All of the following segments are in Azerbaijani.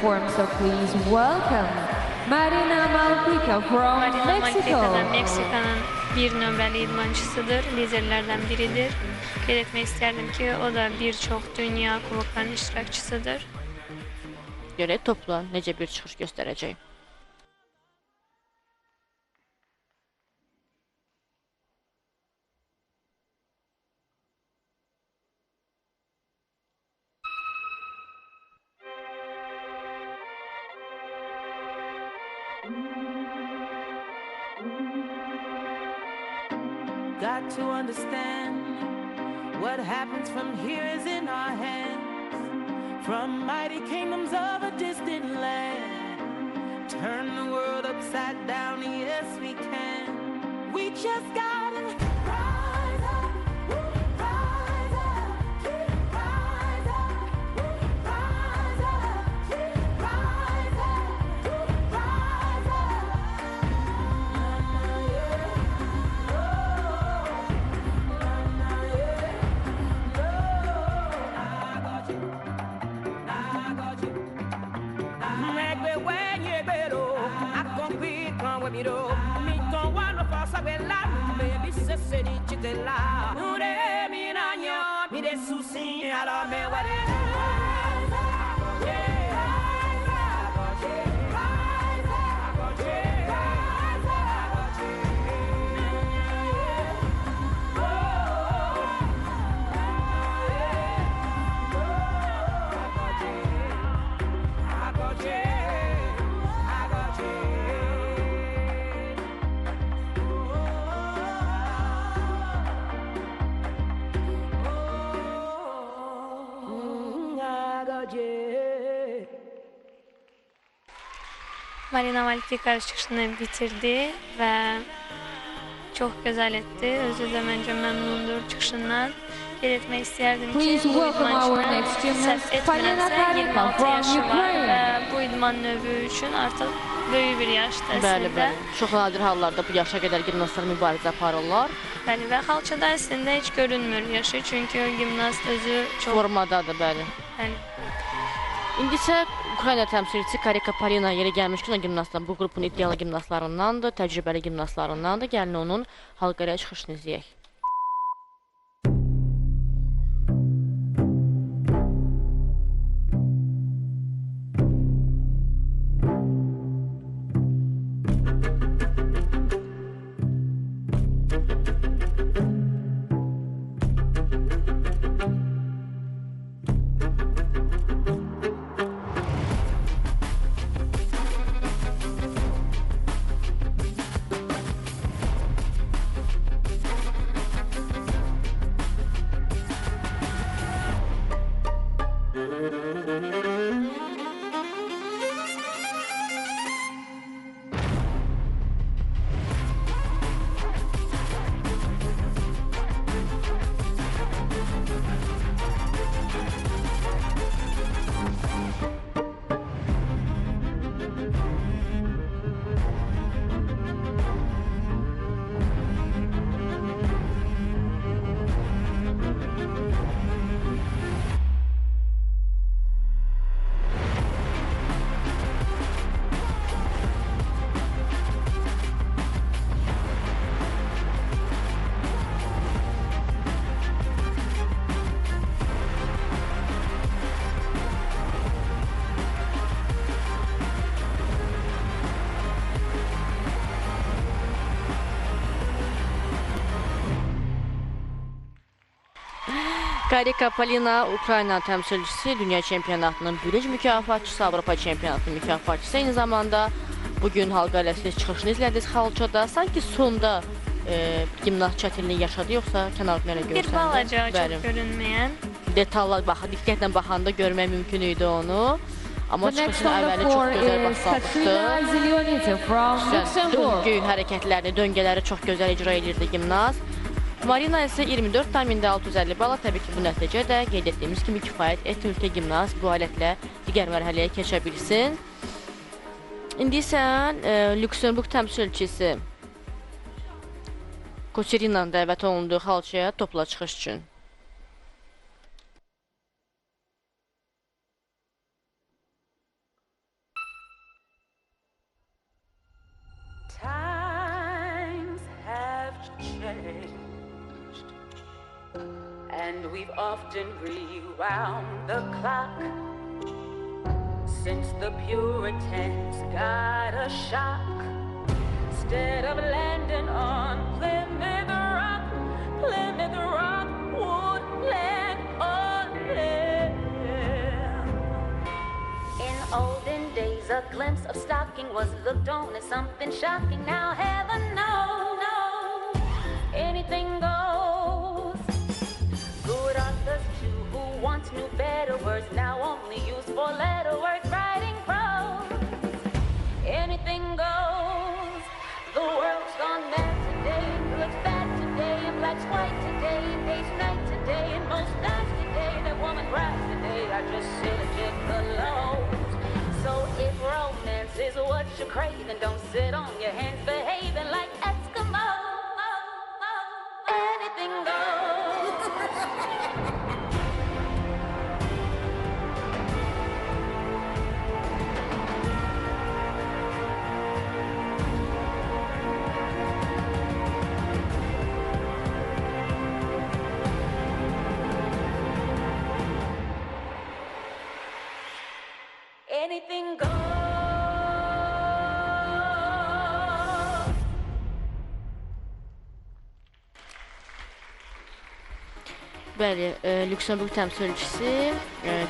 So please welcome Marina Malpica from Marina Mexico. Malpica'dan Meksika'nın bir nömrəli idmançısıdır, liderlərdən biridir. Qeyd etmək istərdim ki, o da birçok dünya kuboklarının iştirakçısıdır. Görək topla necə bir çıxış göstərəcək. Got to understand what happens from here is in our hands. From mighty kingdoms of a distant land, turn the world upside down, yes we can. We just gotta rise up, rise up, keep rise up, rise up, keep rise up, rise mi tonguano fa sapella baby se se dice che la ure mi nagno mi de su signala me guarda. Marina Malpica çıxışını bitirdi və çox gözəl etdi. Özü də məncə məmnundur çıxışından. Qeyd etmək istərdim ki, bu idmançının səhv etmirəmsə 26 yaşı var və bu idman növü üçün artıq böyük bir yaşdır əslində. Bəli. Çox nadir hallarda bu yaşa qədər gimnastlar mübarizə aparırlar. Bəli, və xalçada əslində heç görünmür yaşı, çünki o gimnast özü çox formadadır, bəli. İndi isə Ukrayna təmsilçisi Karika Polina yeri gəlmişkən o gimnastlar bu qrupun iddialı gimnastlarındandır, təcrübəli gimnastlarındandır. Gəlin onun halqaraya çıxışını izləyək. Karika Polina Ukrayna təmsilçisi, dünya çempionatının bürünc mükafatçısı, Avropa çempionatının mükafatçısı. Eyni zamanda bugün halqa siz çıxışını izlədiniz xalçada. Sanki sonda gimnast çətinliyi yaşadı, yoxsa kənardan elə görsəndə? Bir balaca çox görünməyən. Detallar, diqqətlə baxanda görmək mümkün idi onu. Amma çıxışın əvvəli çox gözəl başlamışdı. Döngü hərəkətlərini, döngələri çox gözəl icra edirdi gimnast. Marina isə 24,650 bala. Təbii ki, bu nəticə də qeyd etdiyimiz kimi kifayət etmir ki, gimnast bu alətlə digər mərhələyə keçə bilsin. İndi isə Lüksemburq təmsilçisi Koçerinanın dəvət olunduğu xalçaya topla çıxış üçün. Times have changed, and we've often rewound the clock since the Puritans got a shock. Instead of landing on Plymouth Rock would land on them. In olden days, a glimpse of stocking was looked on as something shocking. Now heaven knows, anything goes. Good authors too, who once knew better words, now only use four-letter words, writing prose. Anything goes. The world's gone mad today, looks bad today, and black's white today, and day's night today, and most nights today, that woman cries today, I just sit and get the lows. So if romance is what you crave, then don't sit on your hands behaving like Eskimos. Anything goes. Anything goes. Bəli, Lüksemburg təmsilçisi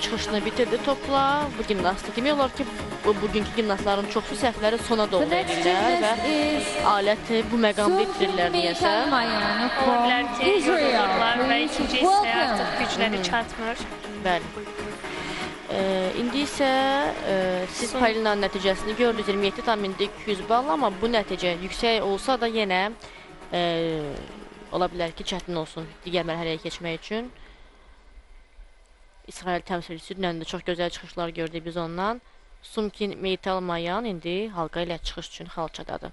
çıxışını bitirdi topla. Bu gimnastik demək olar ki, bugünkü gimnastların çoxu səhvləri sona doğru edirlər və aləti bu məqamda itirirlər deyəsə. Ola bilər ki, yorulurlar və ikinci isə artıq gücləri çatmır. Bəli. İndi isə siz Palinanın nəticəsini gördünüz, 27,200 bal, amma bu nəticə yüksək olsa da yenə ola bilər ki, çətin olsun digər mərhələyə keçmək üçün. İsrail təmsilçisi dünən də çox gözəl çıxışlar gördük biz ondan. Sumkin Meytalmayan indi halqa ilə çıxış üçün xalçadadır.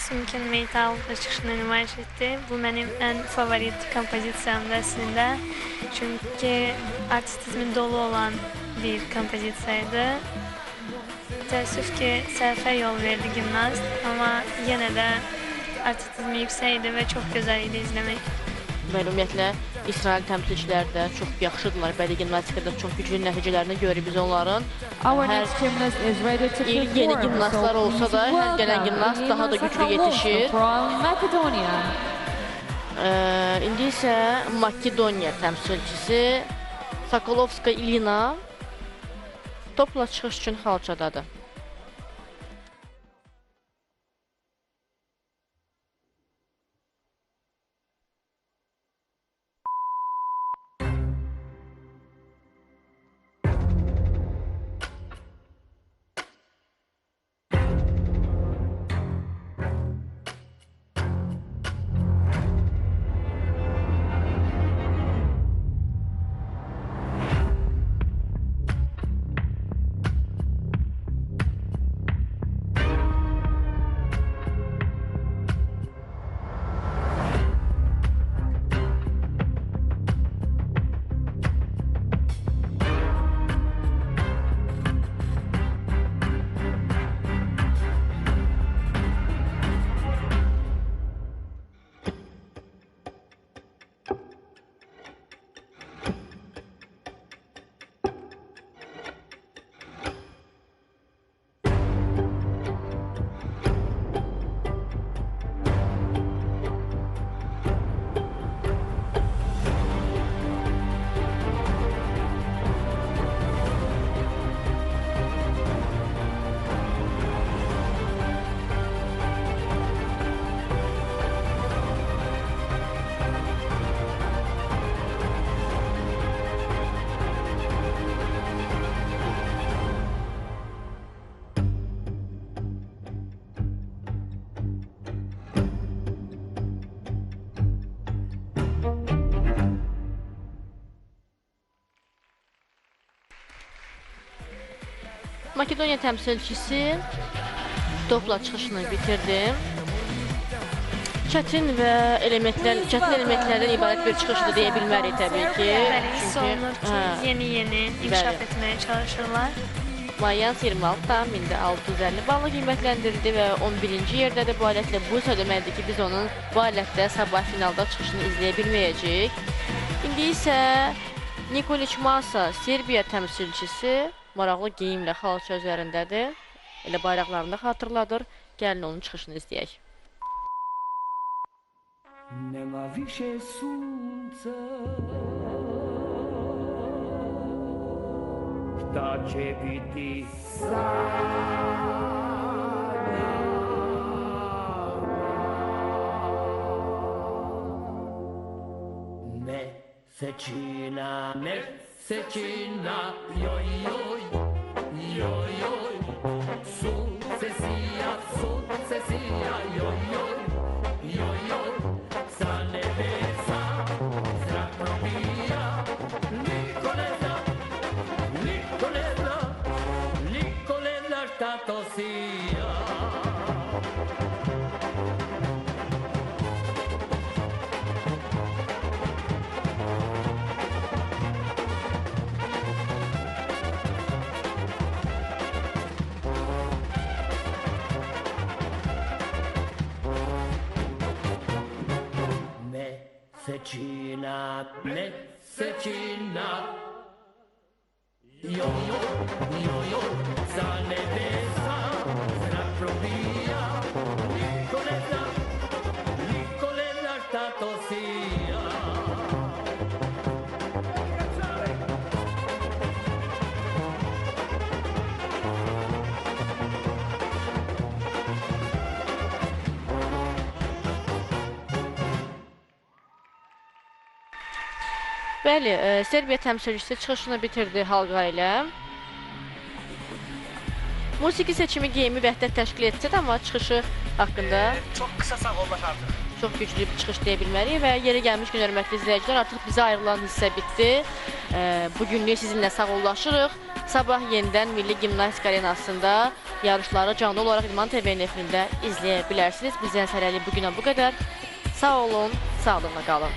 Sumkin Meytal'da çıxışını nümayiş etdi. Bu mənim ən favorit kompozisiyamdır əslində. Çünki artistizmi dolu olan bir kompozisiyaydı. Təəssüf ki, səhvə yol verdi gimnast, amma yenə də artistizmi yüksək idi və çox gözəl idi izləmək. Bəli, ümumiyyətlə İsrail təmsilçiləri də çox yaxşıdırlar. Bədii gimnastikada çox güclü nəticələrini görürük biz onların. Hər il yeni gimnastlar olsa da, hər gələn gimnast daha da güclü yetişir. İndi isə Makedoniya təmsilçisi Sokolovska İlina topla çıxış üçün xalçadadır. Makedoniya təmsilçisi topla çıxışını bitirdim. Çətin elementlərdən ibarət bir çıxışdır deyə bilmərik təbii ki. Bəli, hiss olunur ki, yeni inkişaf etməyə çalışırlar. Mayans 26-dan 1650 balla qiymətləndirildi və 11-ci yerdədir bu alətlə. Bu isə deməkdir ki, biz onun bu alətdə sabah finalda çıxışını izləyə bilməyəcəyik. İndi isə Nikoliç Masa, Serbiya təmsilçisi, maraqlı geyimlə xalça üzərindədir. Elə bayraqlarını da xatırladır. Gəlin onun çıxışını izləyək. Nema više sunca, šta će biti Mesečina, mesečina, joj, joj, joj, joj, sukcesija, sukcesija, joj, joj, joj, joj, sa nebesa zrak probija, niko ne zna, niko ne zna, niko ne zna šta to sija. Mesečina, mesečina, joj, joj, joj, sa nebesa zrak probija, niko ne zna šta to sija. Bəli, Serbiya təmsilçisi çıxışını bitirdi halqa ilə. Musiqi seçimi geyimi vəhdət təşkil etsə də, amma çıxışı haqqında çox qısa sağollar artıq. Çox güclü bir çıxış deyə bilmərik və yeri gəlmişkən hörmətli izləyicilər, artıq bizə ayrılan hissə bitdi. Bugünlük sizinlə sağollaşırıq. Sabah yenidən Milli Gimnastika Arenasında yarışları canlı olaraq İdman TV-nin efirində izləyə bilərsiniz. Bizdən hələlik bugünə bu qədər. Sağ olun, sağlıqla qalın.